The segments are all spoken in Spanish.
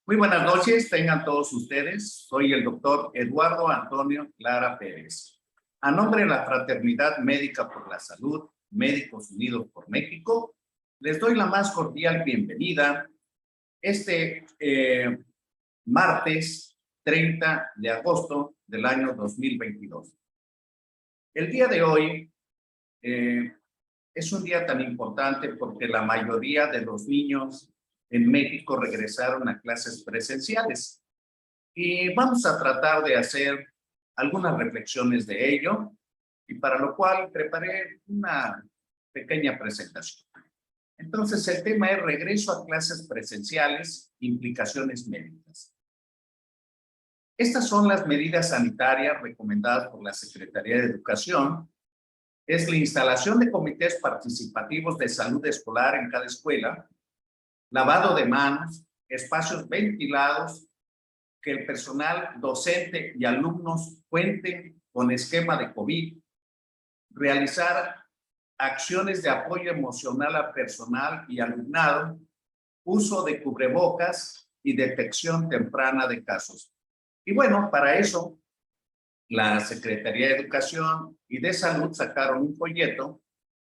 Muy buenas noches, tengan todos ustedes. Soy el doctor Eduardo Antonio Lara Pérez. A nombre de la Fraternidad Médica por la Salud, Médicos Unidos por México, les doy la más cordial bienvenida este martes 30 de agosto del año 2022. El día de hoy es un día tan importante porque la mayoría de los niños en México regresaron a clases presenciales. Y vamos a tratar de hacer algunas reflexiones de ello, y para lo cual preparé una pequeña presentación. Entonces, el tema es regreso a clases presenciales, implicaciones médicas. Estas son las medidas sanitarias recomendadas por la Secretaría de Educación. Es la instalación de comités participativos de salud escolar en cada escuela, lavado de manos, espacios ventilados, que el personal docente y alumnos cuenten con esquema de COVID, realizar acciones de apoyo emocional al personal y alumnado, uso de cubrebocas y detección temprana de casos. Y bueno, para eso, la Secretaría de Educación y de Salud sacaron un folleto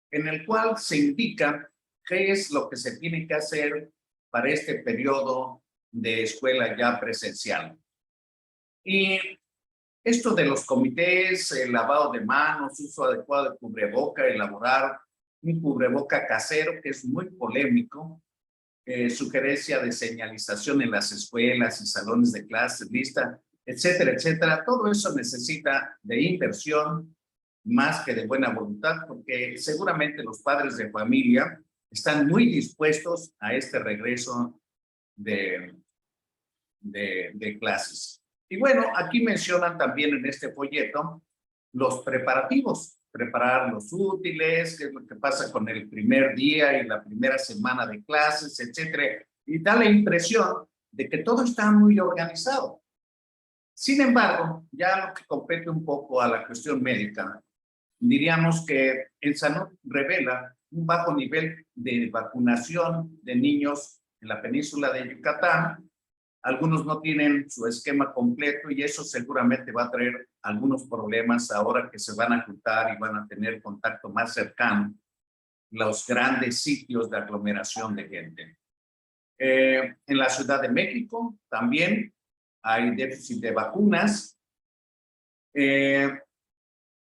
en el cual se indica qué es lo que se tiene que hacer para este periodo de escuela ya presencial. Y esto de los comités, el lavado de manos, uso adecuado de cubreboca, elaborar un cubreboca casero, que es muy polémico, sugerencia de señalización en las escuelas y salones de clases, lista, etcétera, etcétera. Todo eso necesita de inversión más que de buena voluntad, porque seguramente los padres de familia están muy dispuestos a este regreso de clases. Y bueno, aquí mencionan también en este folleto los preparativos, preparar los útiles, qué es lo que pasa con el primer día y la primera semana de clases, etcétera. Y da la impresión de que todo está muy organizado. Sin embargo, ya lo que compete un poco a la cuestión médica, diríamos que el salud revela un bajo nivel de vacunación de niños en la península de Yucatán. Algunos no tienen su esquema completo y eso seguramente va a traer algunos problemas ahora que se van a juntar y van a tener contacto más cercano los grandes sitios de aglomeración de gente. En la Ciudad de México también hay déficit de vacunas.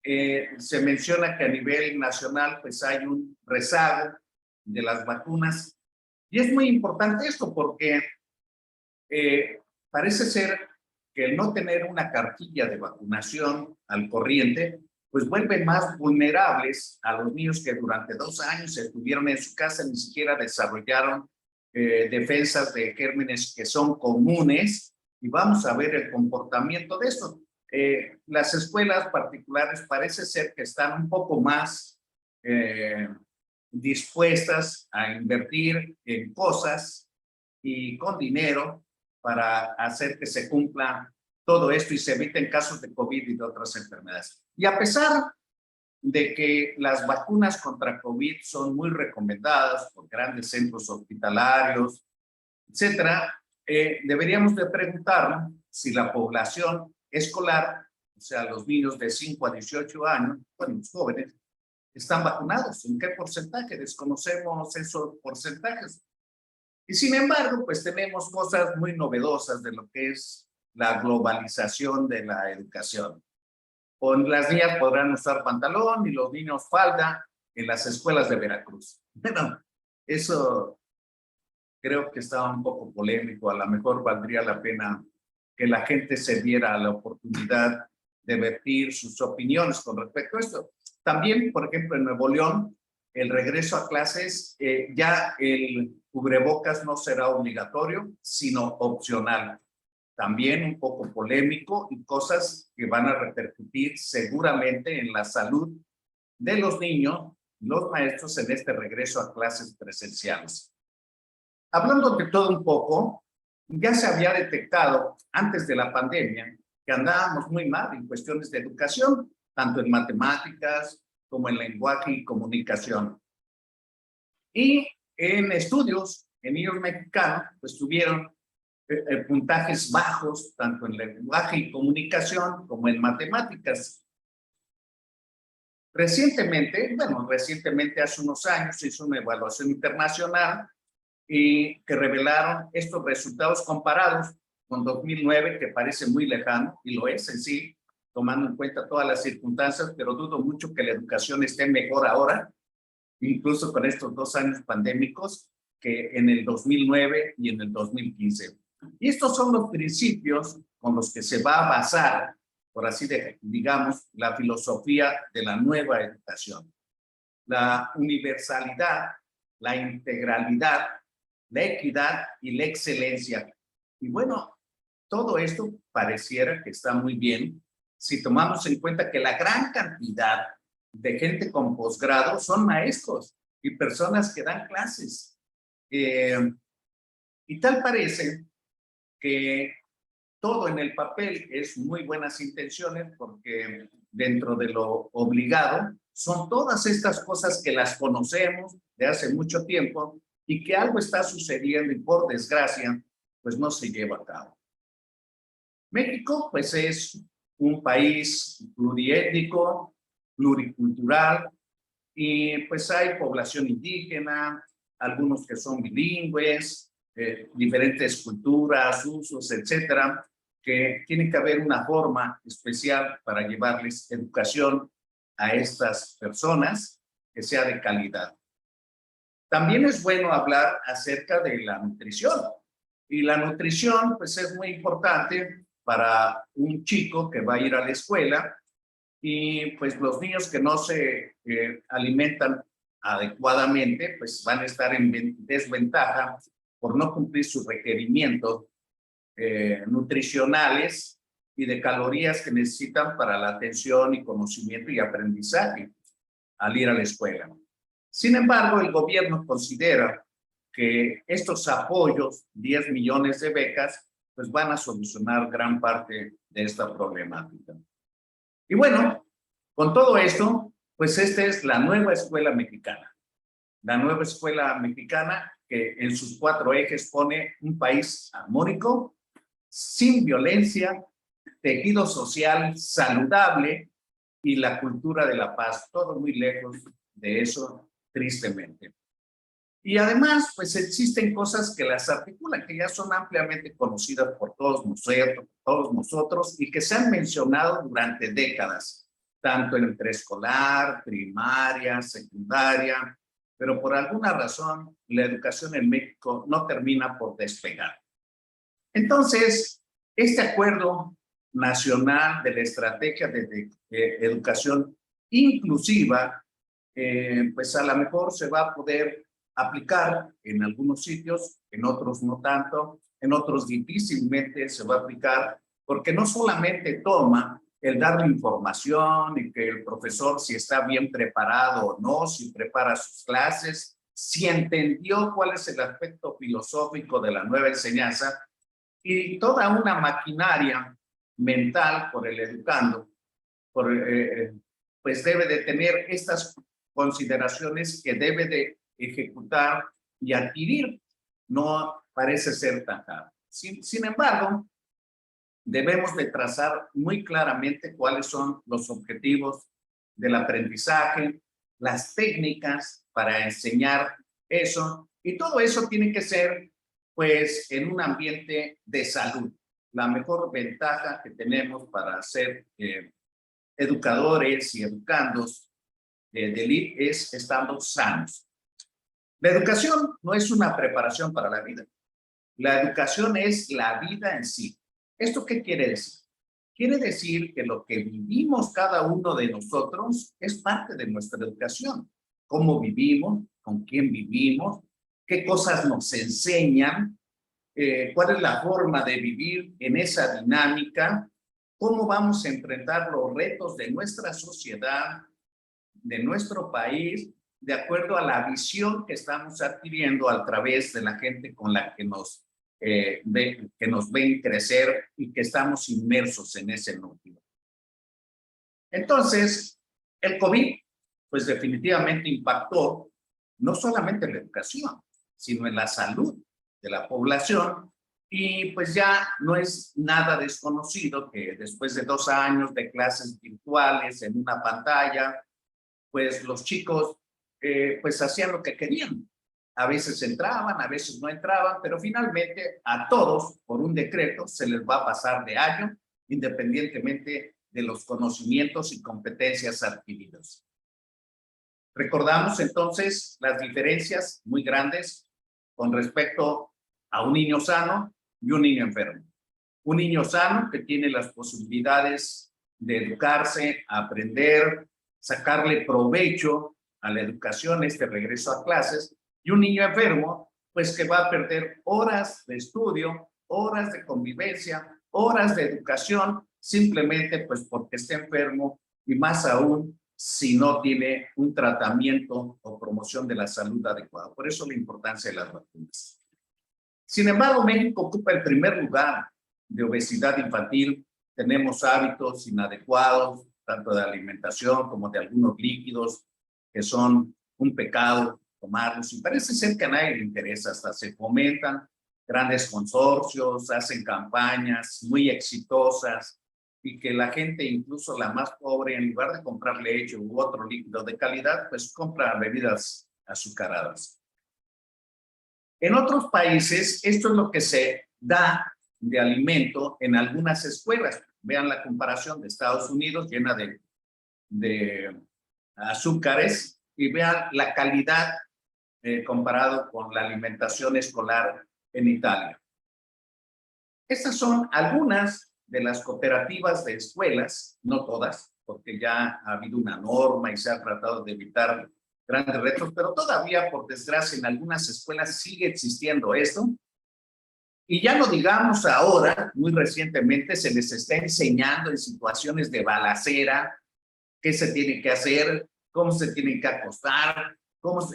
Se menciona que a nivel nacional pues hay un rezago de las vacunas y es muy importante esto porque parece ser que el no tener una cartilla de vacunación al corriente pues vuelve más vulnerables a los niños que durante 2 años estuvieron en su casa, ni siquiera desarrollaron defensas de gérmenes que son comunes, y vamos a ver el comportamiento de esto. Las escuelas particulares parece ser que están un poco más dispuestas a invertir en cosas y con dinero para hacer que se cumpla todo esto y se eviten casos de COVID y de otras enfermedades. Y a pesar de que las vacunas contra COVID son muy recomendadas por grandes centros hospitalarios, etcétera, deberíamos de preguntar si la población escolar, o sea, los niños de 5 a 18 años, bueno, los jóvenes, están vacunados. ¿En qué porcentaje? Desconocemos esos porcentajes. Y sin embargo, pues tenemos cosas muy novedosas de lo que es la globalización de la educación. Las niñas podrán usar pantalón y los niños falda en las escuelas de Veracruz. Bueno, eso creo que está un poco polémico. A lo mejor valdría la pena que la gente se diera la oportunidad de vertir sus opiniones con respecto a esto. También, por ejemplo, en Nuevo León, el regreso a clases, ya el cubrebocas no será obligatorio, sino opcional. También un poco polémico y cosas que van a repercutir seguramente en la salud de los niños, los maestros en este regreso a clases presenciales. Hablando de todo un poco, ya se había detectado antes de la pandemia que andábamos muy mal en cuestiones de educación, tanto en matemáticas como en lenguaje y comunicación. Y en estudios en niños mexicanos, pues tuvieron puntajes bajos, tanto en lenguaje y comunicación como en matemáticas. Recientemente hace unos años se hizo una evaluación internacional y que revelaron estos resultados comparados con 2009, que parece muy lejano, y lo es en sí, tomando en cuenta todas las circunstancias, pero dudo mucho que la educación esté mejor ahora, incluso con estos 2 años pandémicos, que en el 2009 y en el 2015. Y estos son los principios con los que se va a basar, por así digamos, la filosofía de la nueva educación. La universalidad, la integralidad, la equidad y la excelencia. Y bueno, todo esto pareciera que está muy bien si tomamos en cuenta que la gran cantidad de gente con posgrado son maestros y personas que dan clases. Y tal parece que todo en el papel es muy buenas intenciones, porque dentro de lo obligado son todas estas cosas que las conocemos de hace mucho tiempo y que algo está sucediendo y por desgracia pues no se lleva a cabo. México pues es un país pluriétnico, pluricultural, y pues hay población indígena, algunos que son bilingües, diferentes culturas, usos, etcétera, que tiene que haber una forma especial para llevarles educación a estas personas que sea de calidad. También es bueno hablar acerca de la nutrición. Y la nutrición, pues, es muy importante para un chico que va a ir a la escuela, y pues los niños que no se alimentan adecuadamente, pues van a estar en desventaja por no cumplir sus requerimientos nutricionales y de calorías que necesitan para la atención y conocimiento y aprendizaje al ir a la escuela. Sin embargo, el gobierno considera que estos apoyos, 10 millones de becas, pues van a solucionar gran parte de esta problemática. Y bueno, con todo esto, pues esta es la nueva escuela mexicana. La nueva escuela mexicana que en sus 4 ejes pone un país armónico, sin violencia, tejido social saludable y la cultura de la paz. Todo muy lejos de eso, tristemente. Y además, pues existen cosas que las articulan, que ya son ampliamente conocidas por todos nosotros y que se han mencionado durante décadas, tanto en el preescolar, primaria, secundaria, pero por alguna razón la educación en México no termina por despegar. Entonces, este acuerdo nacional de la estrategia de educación inclusiva, pues a lo mejor se va a poder aplicar en algunos sitios, en otros no tanto, en otros difícilmente se va a aplicar, porque no solamente toma el darle información y que el profesor si está bien preparado o no, si prepara sus clases, si entendió cuál es el aspecto filosófico de la nueva enseñanza, y toda una maquinaria mental por el educando, pues debe de tener estas consideraciones que debe de ejecutar y adquirir. No parece ser tan claro. Sin embargo, debemos de trazar muy claramente cuáles son los objetivos del aprendizaje, las técnicas para enseñar eso, y todo eso tiene que ser pues en un ambiente de salud. La mejor ventaja que tenemos para ser educadores y educandos de élite es estando sanos. La educación no es una preparación para la vida. La educación es la vida en sí. ¿Esto qué quiere decir? Quiere decir que lo que vivimos cada uno de nosotros es parte de nuestra educación. Cómo vivimos, con quién vivimos, qué cosas nos enseñan, cuál es la forma de vivir en esa dinámica, cómo vamos a enfrentar los retos de nuestra sociedad, de nuestro país, de acuerdo a la visión que estamos adquiriendo a través de la gente con la que nos ven crecer y que estamos inmersos en ese núcleo. Entonces, el COVID, pues definitivamente impactó no solamente en la educación, sino en la salud de la población, Y pues ya no es nada desconocido que después de 2 años de clases virtuales en una pantalla, pues los chicos pues hacían lo que querían. A veces entraban, a veces no entraban, pero finalmente a todos, por un decreto, se les va a pasar de año, independientemente de los conocimientos y competencias adquiridos. Recordamos entonces las diferencias muy grandes con respecto a un niño sano y un niño enfermo. Un niño sano que tiene las posibilidades de educarse, aprender, sacarle provecho a la educación, este regreso a clases, y un niño enfermo, pues que va a perder horas de estudio, horas de convivencia, horas de educación, simplemente pues porque está enfermo y más aún si no tiene un tratamiento o promoción de la salud adecuado. Por eso la importancia de las vacunas. Sin embargo, México ocupa el primer lugar de obesidad infantil. Tenemos hábitos inadecuados, tanto de alimentación como de algunos líquidos, que son un pecado tomarlos. Y parece ser que a nadie le interesa, hasta se fomentan grandes consorcios, hacen campañas muy exitosas, y que la gente, incluso la más pobre, en lugar de comprar leche u otro líquido de calidad, pues compra bebidas azucaradas. En otros países, esto es lo que se da de alimento en algunas escuelas. Vean la comparación de Estados Unidos, llena de azúcares, y vean la calidad comparado con la alimentación escolar en Italia. Estas son algunas de las cooperativas de escuelas, no todas, porque ya ha habido una norma y se ha tratado de evitar grandes retos, pero todavía, por desgracia, en algunas escuelas sigue existiendo esto. Y ya no digamos ahora, muy recientemente, se les está enseñando en situaciones de balacera qué se tiene que hacer, cómo se tienen que acostar, cómo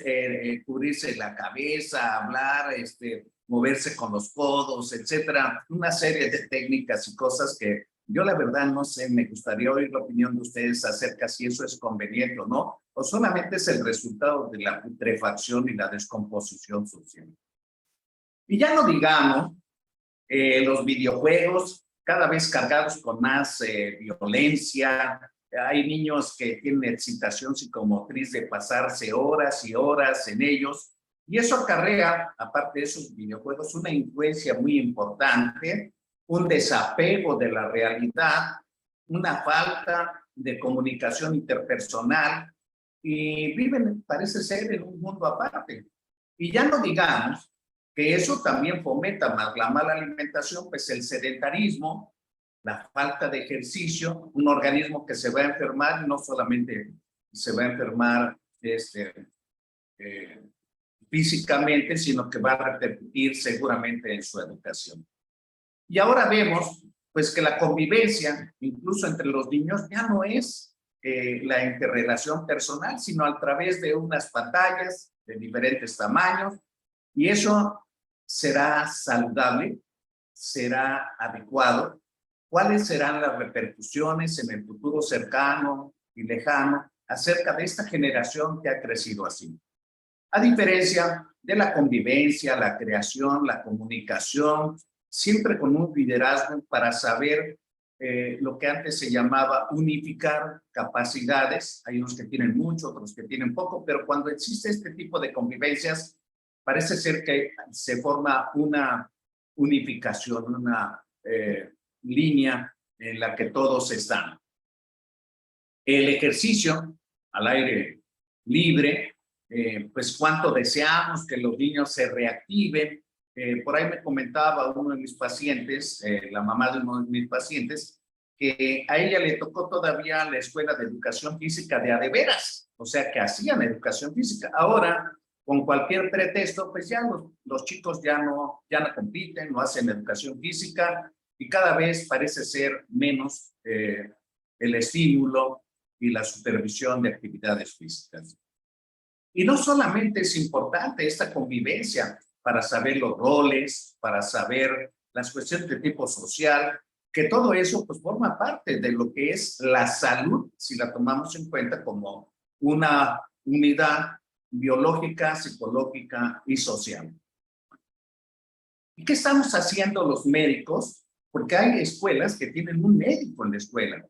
cubrirse la cabeza, hablar, moverse con los codos, etcétera. Una serie de técnicas y cosas que yo la verdad no sé, me gustaría oír la opinión de ustedes acerca si eso es conveniente o no, o solamente es el resultado de la putrefacción y la descomposición social. Y ya no digamos los videojuegos, cada vez cargados con más violencia. Hay niños que tienen excitación psicomotriz de pasarse horas y horas en ellos, y eso acarrea, aparte de esos videojuegos, una influencia muy importante, un desapego de la realidad, una falta de comunicación interpersonal, y viven, parece ser, en un mundo aparte. Y ya no digamos que eso también fomenta más la mala alimentación, pues el sedentarismo, la falta de ejercicio, un organismo que se va a enfermar, no solamente se va a enfermar físicamente, sino que va a repercutir seguramente en su educación. Y ahora vemos pues que la convivencia, incluso entre los niños, ya no es la interrelación personal, sino a través de unas pantallas de diferentes tamaños, y eso será saludable, será adecuado. ¿Cuáles serán las repercusiones en el futuro cercano y lejano acerca de esta generación que ha crecido así? A diferencia de la convivencia, la creación, la comunicación, siempre con un liderazgo para saber lo que antes se llamaba unificar capacidades. Hay unos que tienen mucho, otros que tienen poco, pero cuando existe este tipo de convivencias, parece ser que se forma una unificación, una línea en la que todos están. El ejercicio al aire libre, pues cuánto deseamos que los niños se reactiven. Por ahí me comentaba uno de mis pacientes, la mamá de uno de mis pacientes, que a ella le tocó todavía la escuela de educación física de a de veras, o sea que hacían educación física. Ahora, con cualquier pretexto, pues ya los chicos ya no compiten, no hacen educación física, y cada vez parece ser menos el estímulo y la supervisión de actividades físicas. Y no solamente es importante esta convivencia para saber los roles, para saber las cuestiones de tipo social, que todo eso pues forma parte de lo que es la salud, si la tomamos en cuenta como una unidad biológica, psicológica y social. ¿Y qué estamos haciendo los médicos? Porque hay escuelas que tienen un médico en la escuela.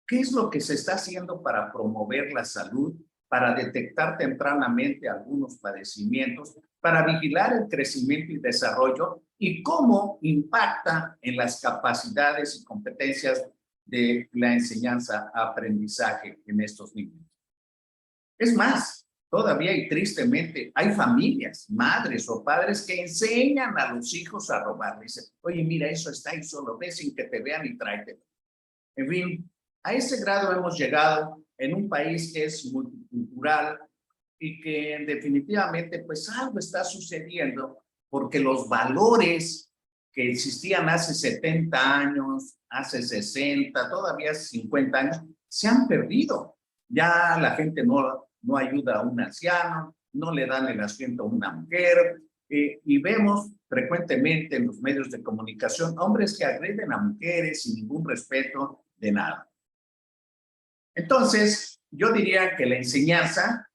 ¿Qué es lo que se está haciendo para promover la salud, para detectar tempranamente algunos padecimientos, para vigilar el crecimiento y desarrollo y cómo impacta en las capacidades y competencias de la enseñanza-aprendizaje en estos niños? Es más, todavía y tristemente hay familias, madres o padres que enseñan a los hijos a robar. Dicen, oye, mira, eso está ahí, solo ve sin que te vean y tráete. En fin, a ese grado hemos llegado en un país que es multicultural y que definitivamente pues algo está sucediendo porque los valores que existían hace 70 años, hace 60, todavía hace 50 años, se han perdido. Ya la gente no ayuda a un anciano, no le dan el asiento a una mujer, y vemos frecuentemente en los medios de comunicación hombres que agreden a mujeres sin ningún respeto de nada. Entonces, yo diría que la enseñanza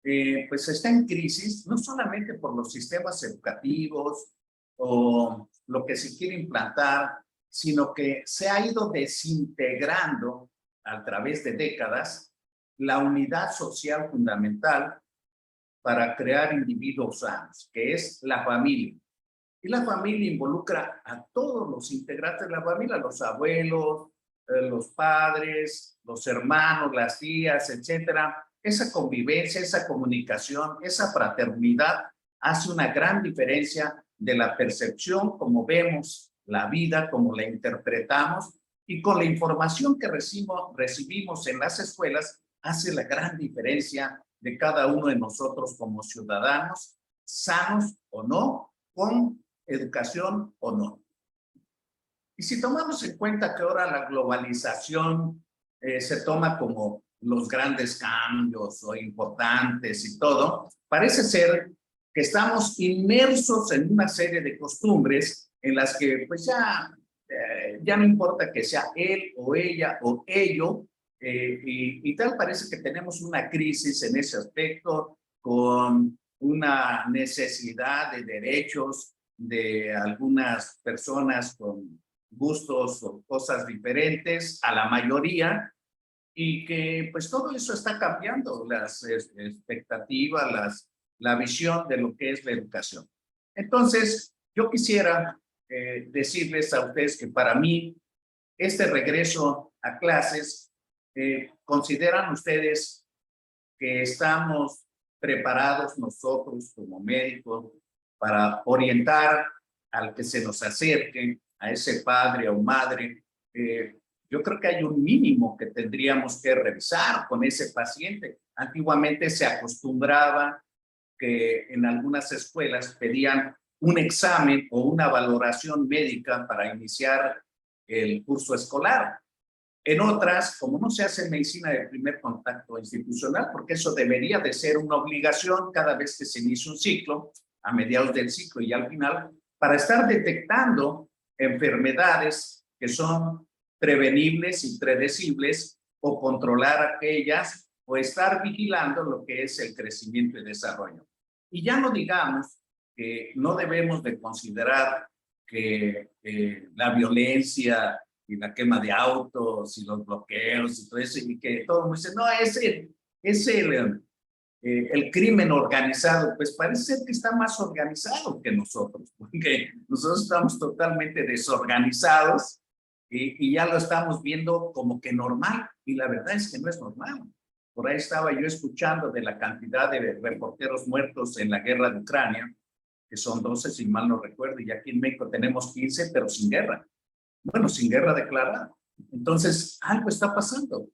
pues está en crisis, no solamente por los sistemas educativos o lo que se quiere implantar, sino que se ha ido desintegrando a través de décadas la unidad social fundamental para crear individuos sanos, que es la familia. Y la familia involucra a todos los integrantes de la familia, los abuelos, los padres, los hermanos, las tías, etcétera. Esa convivencia, esa comunicación, esa fraternidad hace una gran diferencia de la percepción, como vemos la vida, como la interpretamos, y con la información que recibimos en las escuelas, hace la gran diferencia de cada uno de nosotros como ciudadanos, sanos o no, con educación o no. Y si tomamos en cuenta que ahora la globalización se toma como los grandes cambios o importantes y todo, parece ser que estamos inmersos en una serie de costumbres en las que pues ya no importa que sea él o ella o ello, y tal parece que tenemos una crisis en ese aspecto con una necesidad de derechos de algunas personas con gustos o cosas diferentes a la mayoría, y que pues todo eso está cambiando las expectativas, la visión de lo que es la educación. Entonces, yo quisiera decirles a ustedes que para mí este regreso a clases, ¿consideran ustedes que estamos preparados nosotros como médicos para orientar al que se nos acerque, a ese padre o madre? Yo creo que hay un mínimo que tendríamos que revisar con ese paciente. Antiguamente se acostumbraba que en algunas escuelas pedían un examen o una valoración médica para iniciar el curso escolar. En otras, como no se hace medicina de primer contacto institucional, porque eso debería de ser una obligación cada vez que se inicia un ciclo, a mediados del ciclo y al final, para estar detectando enfermedades que son prevenibles y predecibles o controlar aquellas o estar vigilando lo que es el crecimiento y desarrollo. Y ya no digamos que no debemos de considerar que la violencia y la quema de autos y los bloqueos y todo eso, y que todo el mundo dice, no, es el crimen organizado. Pues parece ser que está más organizado que nosotros, porque nosotros estamos totalmente desorganizados y ya lo estamos viendo como que normal, y la verdad es que no es normal. Por ahí estaba yo escuchando de la cantidad de reporteros muertos en la guerra de Ucrania, que son 12, si mal no recuerdo, y aquí en México tenemos 15, pero sin guerra. Bueno, sin guerra declarada. Entonces, algo está pasando.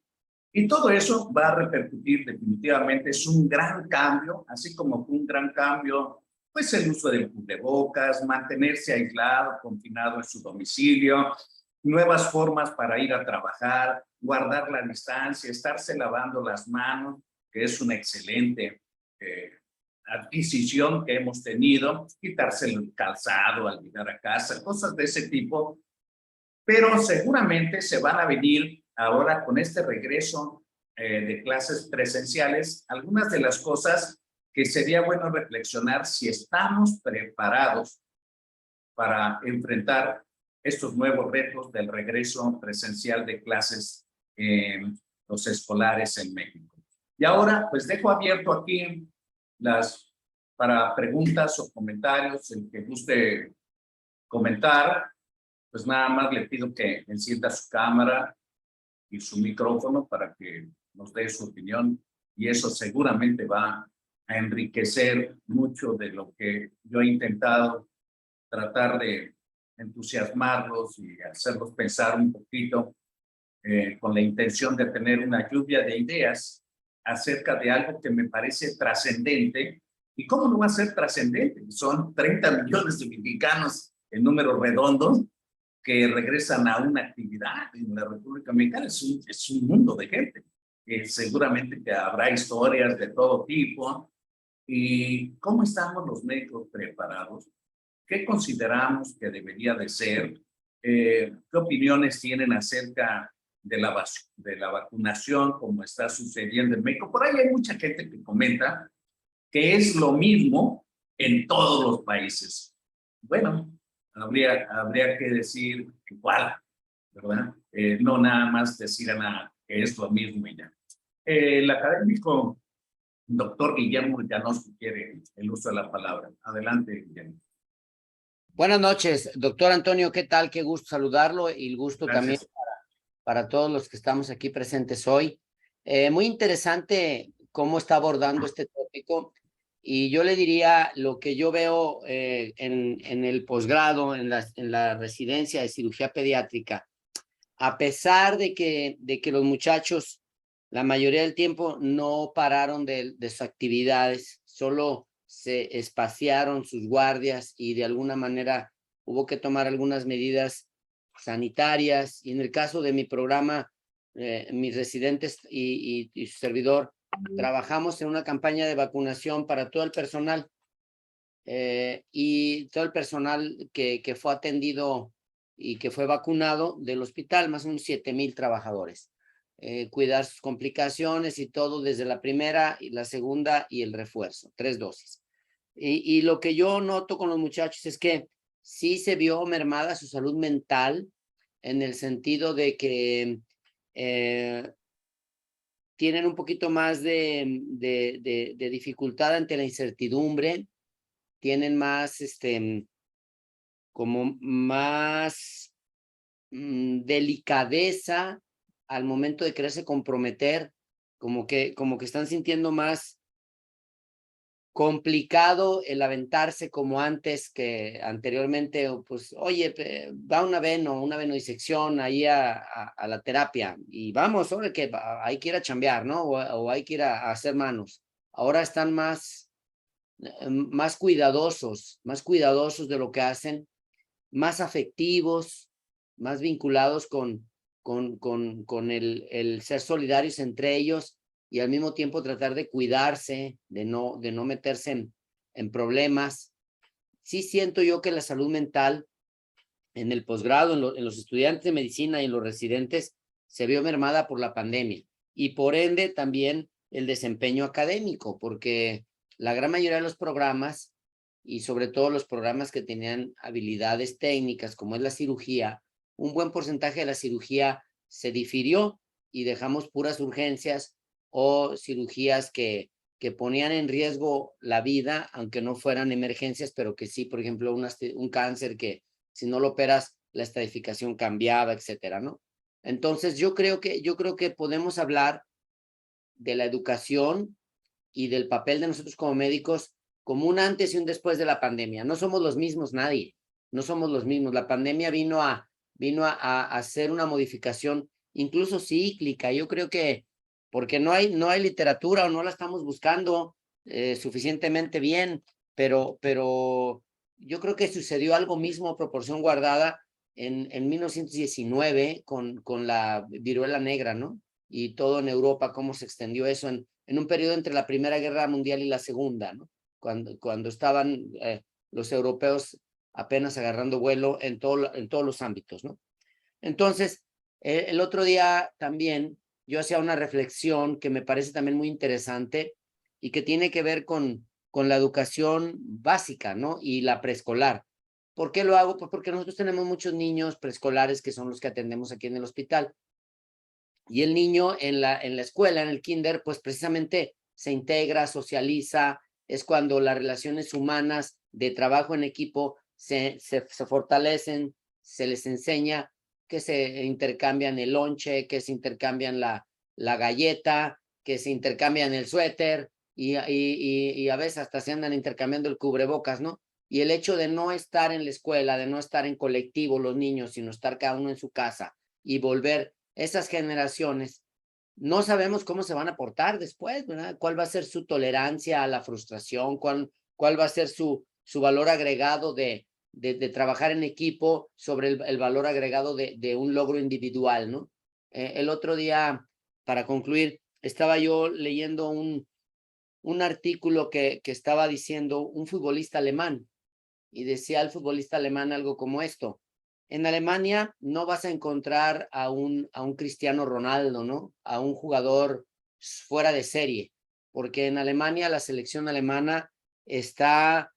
Y todo eso va a repercutir definitivamente. Es un gran cambio, así como fue un gran cambio, pues el uso del cubrebocas, mantenerse aislado, confinado en su domicilio, nuevas formas para ir a trabajar, guardar la distancia, estarse lavando las manos, que es una excelente adquisición que hemos tenido, quitarse el calzado al llegar a casa, cosas de ese tipo. Pero seguramente se van a venir ahora con este regreso de clases presenciales, algunas de las cosas que sería bueno reflexionar si estamos preparados para enfrentar estos nuevos retos del regreso presencial de clases los escolares en México. Y ahora, pues dejo abierto aquí para preguntas o comentarios, el que guste comentar, pues nada más le pido que encienda su cámara y su micrófono para que nos dé su opinión, y eso seguramente va a enriquecer mucho de lo que yo he intentado tratar de entusiasmarlos y hacerlos pensar un poquito con la intención de tener una lluvia de ideas acerca de algo que me parece trascendente. ¿Y cómo no va a ser trascendente? Son 30 millones de mexicanos en números redondos que regresan a una actividad en la República Mexicana. Es un mundo de gente. Seguramente que habrá historias de todo tipo. ¿Y cómo estamos los médicos preparados? ¿Qué consideramos que debería de ser? ¿Qué opiniones tienen acerca de la vacunación, como está sucediendo en México? Por ahí hay mucha gente que comenta que es lo mismo en todos los países. Bueno, habría que decir igual, ¿verdad? No nada más decir nada que es lo mismo y ya. El académico doctor Guillermo Llanos quiere el uso de la palabra. Adelante, Guillermo. Buenas noches, doctor Antonio, ¿qué tal? Qué gusto saludarlo y el gusto Gracias. también para todos los que estamos aquí presentes hoy. Muy interesante cómo está abordando este tópico, y yo le diría lo que yo veo en el posgrado, en la residencia de cirugía pediátrica. A pesar de que los muchachos la mayoría del tiempo no pararon de sus actividades, solo se espaciaron sus guardias y de alguna manera hubo que tomar algunas medidas sanitarias. Y en el caso de mi programa, mis residentes y su servidor, trabajamos en una campaña de vacunación para todo el personal, y todo el personal que fue atendido y que fue vacunado del hospital, más o menos 7,000 trabajadores. Cuidar sus complicaciones y todo desde la primera y la segunda y el refuerzo, 3 dosis. Y lo que yo noto con los muchachos es que sí se vio mermada su salud mental, en el sentido de que tienen un poquito más de dificultad ante la incertidumbre, tienen más, como más delicadeza al momento de quererse comprometer, como que están sintiendo más complicado el aventarse como antes, que anteriormente, pues, oye, va una venodisección ahí a la terapia, y vamos, ahora que hay que ir a chambear, ¿no? O hay que ir a hacer manos. Ahora están más cuidadosos de lo que hacen, más afectivos, más vinculados con el ser solidarios entre ellos, y al mismo tiempo tratar de cuidarse, de no meterse en problemas. Sí siento yo que la salud mental en el posgrado, en los estudiantes de medicina y en los residentes, se vio mermada por la pandemia, y por ende también el desempeño académico, porque la gran mayoría de los programas, y sobre todo los programas que tenían habilidades técnicas, como es la cirugía, un buen porcentaje de la cirugía se difirió y dejamos puras urgencias o cirugías que ponían en riesgo la vida, aunque no fueran emergencias, pero que sí, por ejemplo, un cáncer que si no lo operas, la estratificación cambiaba, etcétera, ¿no? Entonces, yo creo que podemos hablar de la educación y del papel de nosotros como médicos como un antes y un después de la pandemia. No somos los mismos nadie, no somos los mismos. La pandemia vino a hacer una modificación incluso cíclica. Yo creo que porque no hay literatura o no la estamos buscando suficientemente bien, pero yo creo que sucedió algo mismo a proporción guardada en 1919 con la viruela negra, ¿no? Y todo en Europa, cómo se extendió eso en un periodo entre la Primera Guerra Mundial y la Segunda, ¿no? Cuando estaban los europeos apenas agarrando vuelo en todos los ámbitos, ¿no? Entonces, el otro día también yo hacía una reflexión que me parece también muy interesante y que tiene que ver con la educación básica, ¿no? Y la preescolar. ¿Por qué lo hago? Pues porque nosotros tenemos muchos niños preescolares que son los que atendemos aquí en el hospital. Y el niño en la escuela, en el kinder, pues precisamente se integra, socializa, es cuando las relaciones humanas de trabajo en equipo se fortalecen, se les enseña que se intercambian el lonche, que se intercambian la galleta, que se intercambian el suéter y a veces hasta se andan intercambiando el cubrebocas, ¿no? Y el hecho de no estar en la escuela, de no estar en colectivo los niños, sino estar cada uno en su casa y volver esas generaciones, no sabemos cómo se van a portar después, ¿verdad? ¿Cuál va a ser su tolerancia a la frustración? ¿Cuál va a ser su valor agregado de trabajar en equipo sobre el valor agregado de un logro individual, ¿no? El otro día, para concluir, estaba yo leyendo un artículo que estaba diciendo un futbolista alemán, y decía el futbolista alemán algo como esto: en Alemania no vas a encontrar a un Cristiano Ronaldo, ¿no? A un jugador fuera de serie, porque en Alemania la selección alemana está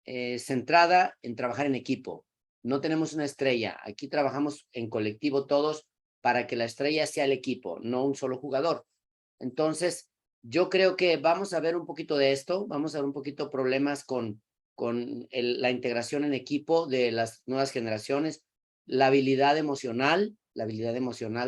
centrada en trabajar en equipo. No tenemos una estrella, aquí trabajamos en colectivo todos para que la estrella sea el equipo, no un solo jugador. Entonces, yo creo que vamos a ver un poquito de esto, vamos a ver un poquito problemas con la integración en equipo de las nuevas generaciones, la habilidad emocional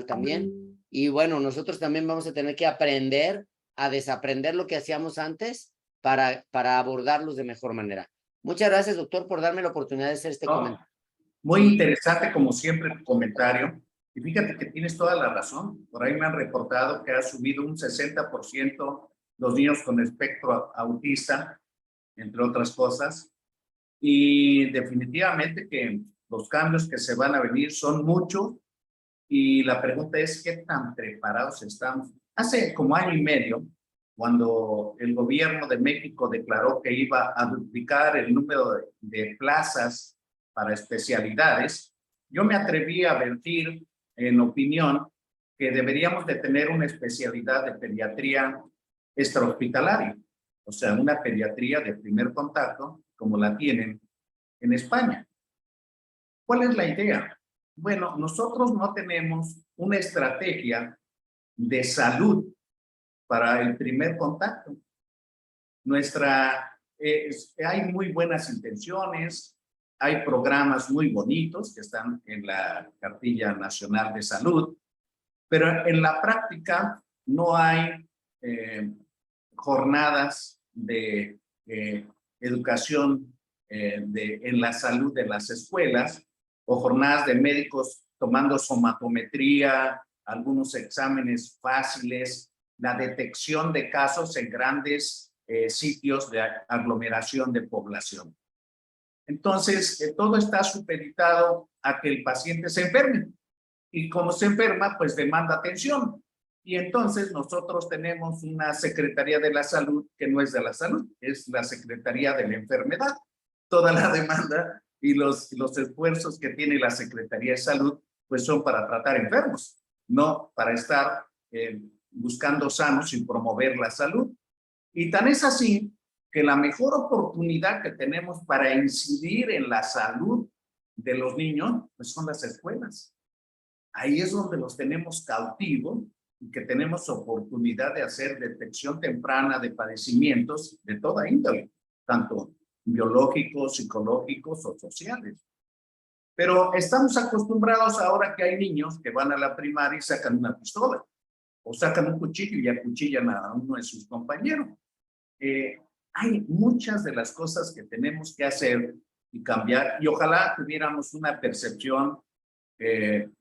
también. Y bueno, nosotros también vamos a tener que aprender a desaprender lo que hacíamos antes para abordarlos de mejor manera. Muchas gracias, doctor, por darme la oportunidad de hacer este comentario. Muy interesante, como siempre, tu comentario. Y fíjate que tienes toda la razón. Por ahí me han reportado que ha subido un 60% los niños con espectro autista, entre otras cosas. Y definitivamente que los cambios que se van a venir son muchos. Y la pregunta es, ¿qué tan preparados estamos? Hace como año y medio, cuando el gobierno de México declaró que iba a duplicar el número de plazas para especialidades, yo me atreví a vertir en opinión que deberíamos de tener una especialidad de pediatría extrahospitalaria, o sea, una pediatría de primer contacto, como la tienen en España. ¿Cuál es la idea? Bueno, nosotros no tenemos una estrategia de salud para el primer contacto. Hay muy buenas intenciones, hay programas muy bonitos que están en la Cartilla Nacional de Salud, pero en la práctica no hay jornadas de educación en la salud de las escuelas o jornadas de médicos tomando somatometría, algunos exámenes fáciles, la detección de casos en grandes sitios de aglomeración de población. Entonces, todo está supeditado a que el paciente se enferme. Y como se enferma, pues demanda atención. Y entonces nosotros tenemos una Secretaría de la Salud que no es de la salud, es la Secretaría de la Enfermedad. Toda la demanda y los esfuerzos que tiene la Secretaría de Salud, pues son para tratar enfermos, no para estar buscando sanos y promover la salud. Y tan es así que la mejor oportunidad que tenemos para incidir en la salud de los niños, pues son las escuelas. Ahí es donde los tenemos cautivos y que tenemos oportunidad de hacer detección temprana de padecimientos de toda índole, tanto biológicos, psicológicos o sociales. Pero estamos acostumbrados ahora que hay niños que van a la primaria y sacan una pistola o sacan un cuchillo y acuchillan a uno de sus compañeros. Hay muchas de las cosas que tenemos que hacer y cambiar, y ojalá tuviéramos una percepción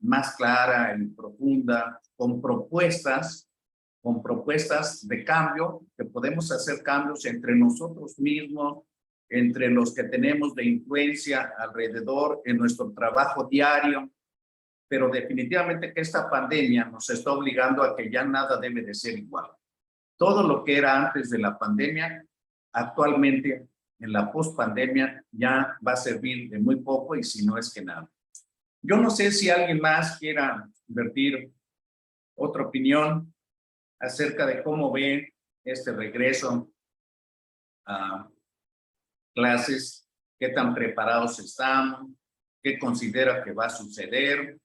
más clara y profunda, con propuestas de cambio, que podemos hacer cambios entre nosotros mismos, entre los que tenemos de influencia alrededor en nuestro trabajo diario, pero definitivamente que esta pandemia nos está obligando a que ya nada debe de ser igual. Todo lo que era antes de la pandemia, actualmente en la pospandemia ya va a servir de muy poco y si no es que nada. Yo no sé si alguien más quiera vertir otra opinión acerca de cómo ve este regreso a clases qué tan preparados estamos, qué considera que va a suceder,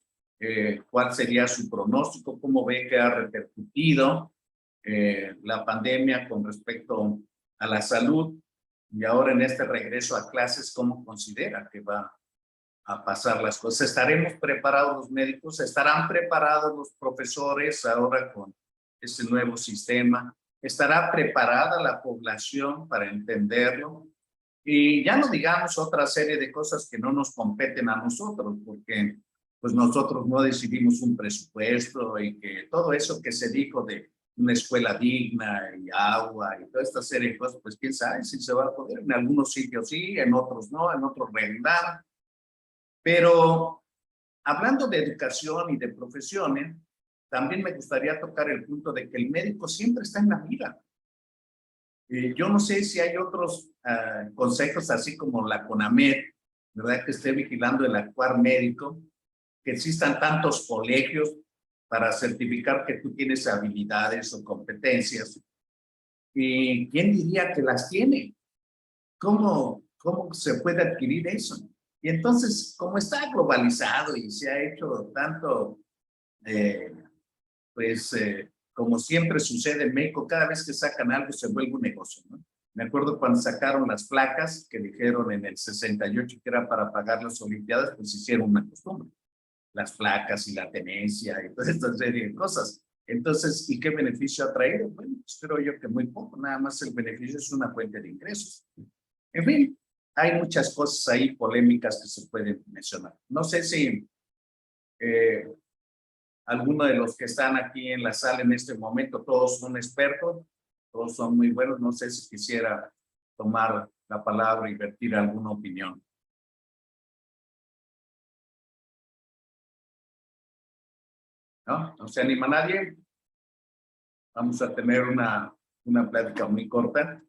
cuál sería su pronóstico, cómo ve que ha repercutido la pandemia con respecto a la salud y ahora en este regreso a clases, cómo considera que va a pasar las cosas. ¿Estaremos preparados los médicos? ¿Estarán preparados los profesores ahora con este nuevo sistema? ¿Estará preparada la población para entenderlo? Y ya no digamos otra serie de cosas que no nos competen a nosotros, porque pues nosotros no decidimos un presupuesto y que todo eso que se dijo de una escuela digna y agua y toda esta serie de cosas, pues quién sabe si se va a poder. En algunos sitios sí, en otros no, en otros regular. Pero hablando de educación y de profesiones, también me gustaría tocar el punto de que el médico siempre está en la mira. Yo no sé si hay otros consejos, así como la CONAMED, ¿verdad? Que esté vigilando el actuar médico, que existan tantos colegios para certificar que tú tienes habilidades o competencias. ¿Y quién diría que las tiene? ¿Cómo se puede adquirir eso? Y entonces, como está globalizado y se ha hecho tanto, como siempre sucede en México, cada vez que sacan algo se vuelve un negocio, ¿no? Me acuerdo cuando sacaron las placas que dijeron en el 68 que era para pagar las Olimpiadas, pues hicieron una costumbre. Las placas y la tenencia y toda esta serie de cosas. Entonces, ¿y qué beneficio ha traído? Bueno, pues creo yo que muy poco, nada más el beneficio es una fuente de ingresos. En fin, hay muchas cosas ahí polémicas que se pueden mencionar. No sé si alguno de los que están aquí en la sala en este momento, todos son expertos, todos son muy buenos, no sé si quisiera tomar la palabra y vertir alguna opinión. ¿No? ¿No se anima nadie? Vamos a tener una plática muy corta,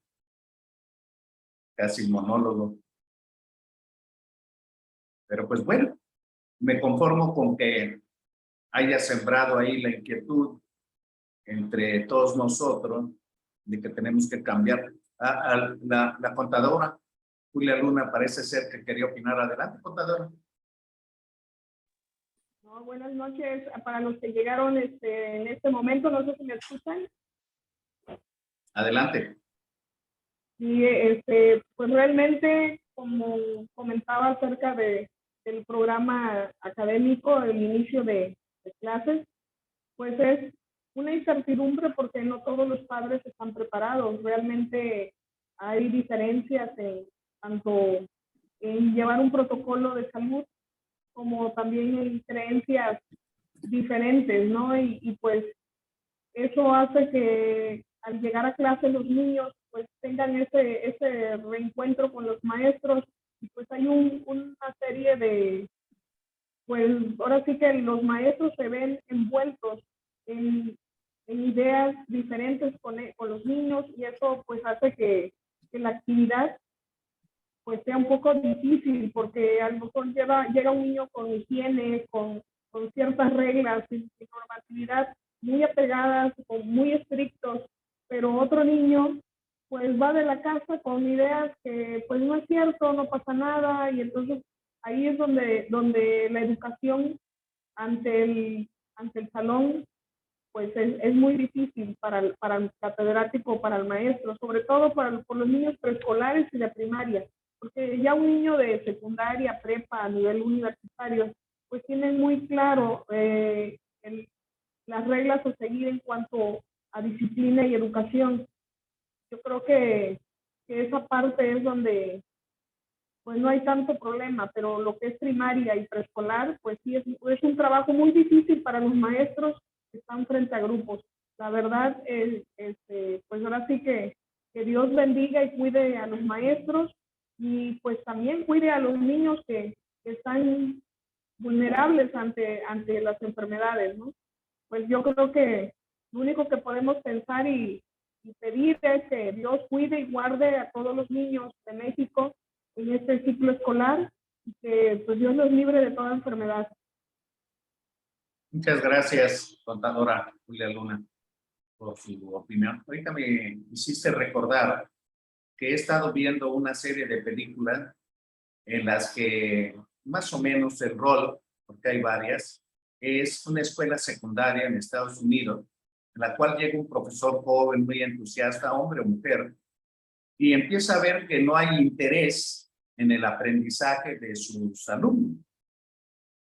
casi monólogo. Pero pues bueno, me conformo con que haya sembrado ahí la inquietud entre todos nosotros de que tenemos que cambiar. La contadora, Julia Luna, parece ser que quería opinar. Adelante, contadora. No, buenas noches para los que llegaron en este momento, no sé si me escuchan. Adelante. Y pues realmente, como comentaba acerca del programa académico, el inicio de clases, pues es una incertidumbre porque no todos los padres están preparados. Realmente hay diferencias tanto en llevar un protocolo de salud como también en creencias diferentes, ¿no? Y pues eso hace que al llegar a clase los niños pues tengan ese reencuentro con los maestros y pues hay una serie de, pues ahora sí que los maestros se ven envueltos en ideas diferentes con los niños y eso pues hace que la actividad pues sea un poco difícil porque a lo mejor llega un niño con higiene, con ciertas reglas y normatividad muy apegadas, muy estrictos, pero otro niño pues va de la casa con ideas que pues no es cierto, no pasa nada y entonces ahí es donde la educación ante el salón pues es muy difícil para el catedrático, para el maestro, sobre todo por los niños preescolares y de primaria, porque ya un niño de secundaria, prepa, a nivel universitario, pues tiene muy claro las reglas a seguir en cuanto a disciplina y educación. Yo creo que esa parte es donde pues no hay tanto problema, pero lo que es primaria y preescolar, pues sí es un trabajo muy difícil para los maestros que están frente a grupos. La verdad, pues ahora sí que Dios bendiga y cuide a los maestros y pues también cuide a los niños que están vulnerables ante las enfermedades, ¿no? Pues yo creo que lo único que podemos pensar y pedir es que Dios cuide y guarde a todos los niños de México en este ciclo escolar y que pues Dios los libre de toda enfermedad. Muchas gracias, contadora Julia Luna, por su opinión. Ahorita me hiciste recordar que he estado viendo una serie de películas en las que más o menos el rol, porque hay varias, es una escuela secundaria en Estados Unidos, en la cual llega un profesor joven, muy entusiasta, hombre o mujer, y empieza a ver que no hay interés en el aprendizaje de sus alumnos.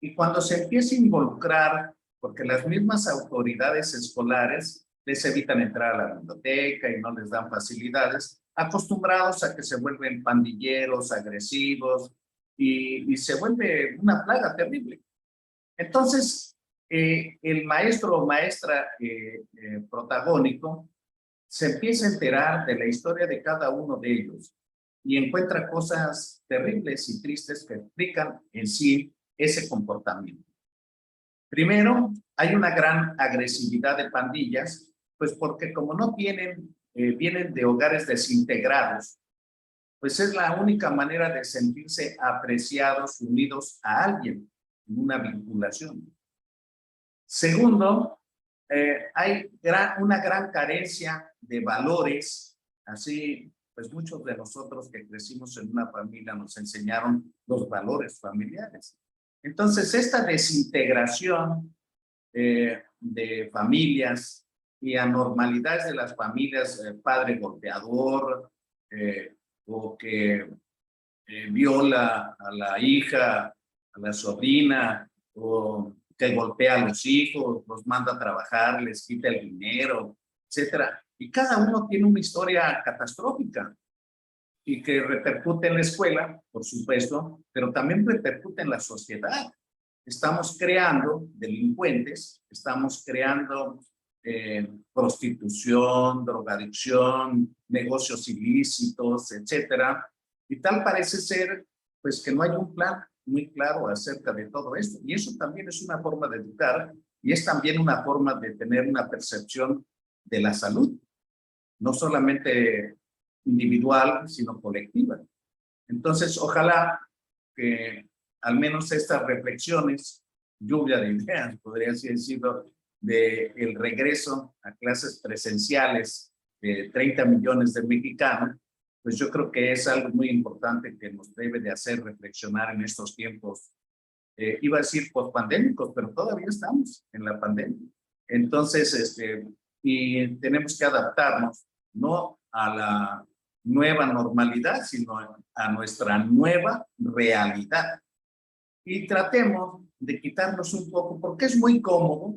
Y cuando se empieza a involucrar, porque las mismas autoridades escolares les evitan entrar a la biblioteca y no les dan facilidades, acostumbrados a que se vuelven pandilleros, agresivos, y se vuelve una plaga terrible. Entonces, el maestro o maestra protagónico se empieza a enterar de la historia de cada uno de ellos y encuentra cosas terribles y tristes que explican en sí ese comportamiento. Primero, hay una gran agresividad de pandillas, pues porque como no tienen, vienen de hogares desintegrados, pues es la única manera de sentirse apreciados, unidos a alguien, en una vinculación. Segundo, hay una gran carencia de valores, así pues muchos de nosotros que crecimos en una familia nos enseñaron los valores familiares. Entonces, esta desintegración de familias y anormalidades de las familias, padre golpeador, o que viola a la hija, a la sobrina, o que golpea a los hijos, los manda a trabajar, les quita el dinero, etcétera. Y cada uno tiene una historia catastrófica y que repercute en la escuela, por supuesto, pero también repercute en la sociedad. Estamos creando delincuentes, estamos creando prostitución, drogadicción, negocios ilícitos, etcétera. Y tal parece ser, pues, que no hay un plan muy claro acerca de todo esto. Y eso también es una forma de educar y es también una forma de tener una percepción de la salud, no solamente individual, sino colectiva. Entonces, ojalá que al menos estas reflexiones, lluvia de ideas, podría así decirlo, del regreso a clases presenciales de 30 millones de mexicanos, pues yo creo que es algo muy importante que nos debe de hacer reflexionar en estos tiempos, iba a decir pospandémicos, pero todavía estamos en la pandemia. Entonces, y tenemos que adaptarnos, no a la nueva normalidad, sino a nuestra nueva realidad. Y tratemos de quitarnos un poco, porque es muy cómodo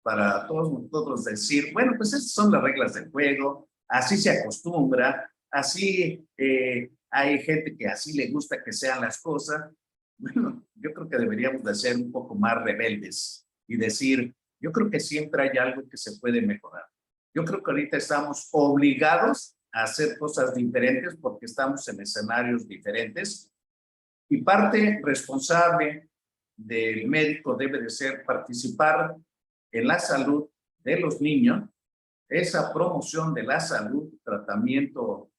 para todos nosotros decir, bueno, pues esas son las reglas del juego, así se acostumbra, así hay gente que así le gusta que sean las cosas. Bueno, yo creo que deberíamos de ser un poco más rebeldes y decir, yo creo que siempre hay algo que se puede mejorar. Yo creo que ahorita estamos obligados a hacer cosas diferentes porque estamos en escenarios diferentes y parte responsable del médico debe de ser participar en la salud de los niños, esa promoción de la salud, tratamiento,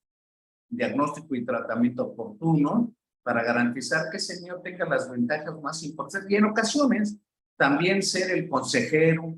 diagnóstico y tratamiento oportuno para garantizar que ese niño tenga las ventajas más importantes y en ocasiones también ser el consejero,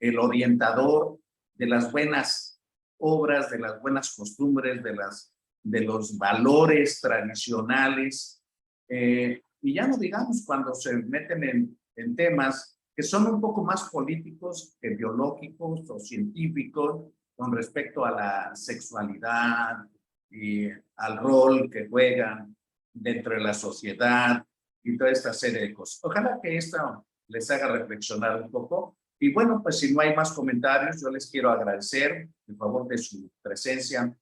el orientador de las buenas obras, de las buenas costumbres, de los valores tradicionales. Y ya no digamos cuando se meten en temas que son un poco más políticos que biológicos o científicos con respecto a la sexualidad y al rol que juegan dentro de la sociedad y toda esta serie de cosas. Ojalá que esto les haga reflexionar un poco. Y bueno, pues si no hay más comentarios, yo les quiero agradecer el favor de su presencia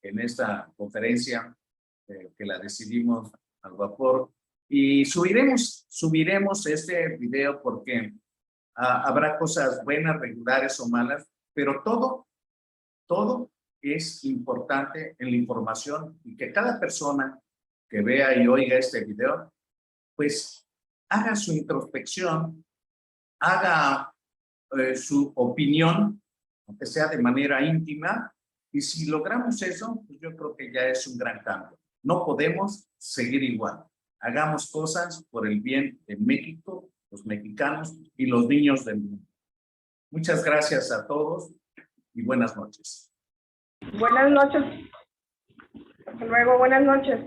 en esta conferencia que la decidimos al vapor. Y subiremos este video porque habrá cosas buenas, regulares o malas, pero todo es importante en la información y que cada persona que vea y oiga este video, pues haga su introspección, haga su opinión, aunque sea de manera íntima, y si logramos eso, pues yo creo que ya es un gran cambio. No podemos seguir igual. Hagamos cosas por el bien de México, los mexicanos y los niños del mundo. Muchas gracias a todos y buenas noches. Buenas noches. Hasta luego, buenas noches.